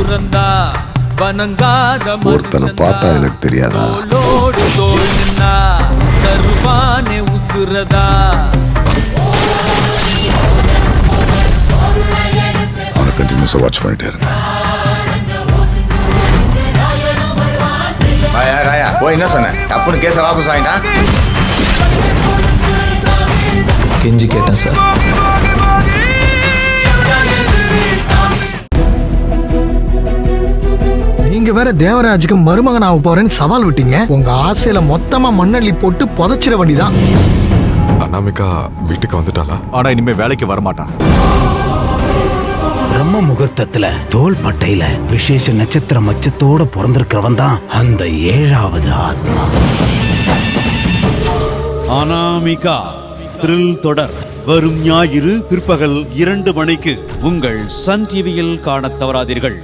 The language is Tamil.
துறந்தா வணங்காத ஒருத்தனை பார்த்தா எனக்கு தெரியாதா? தோளோடு தோள் நின்னா தருவானே உசுரதா. அவனை கண்டினியூஸா வாட்ச் பண்ணிட்டே இருங்க. ராயா போய் என்ன சொன்ன? தப்புன்னு கேஸை வாபஸ் வாங்கிட்டான். கெஞ்சி கேட்டேன் சார். நீங்க வேற தேவராஜுக்கு மருமகன் ஆக போறேன்னு சவால் விட்டீங்க. உங்க ஆசையில மொத்தமா மண்ணள்ளி போட்டு புதைச்சிட வேண்டிதான். அனாமிகா வீட்டுக்கு வந்துட்டாளா? ஆனா இனிமே வேலைக்கு வரமாட்டா. பிரம்ம முகூர்த்தத்துல தோல் பட்டையில விசேஷ நட்சத்திர மச்சத்தோட பிறந்திருக்கிறவன் தான் அந்த 7வது ஆத்மா. அனாமிகா த்ரில் தொடர் வரும் ஞாயிறு பிற்பகல் 2 மணிக்கு உங்கள் சன் டிவியில் காணத் தவறாதீர்கள்.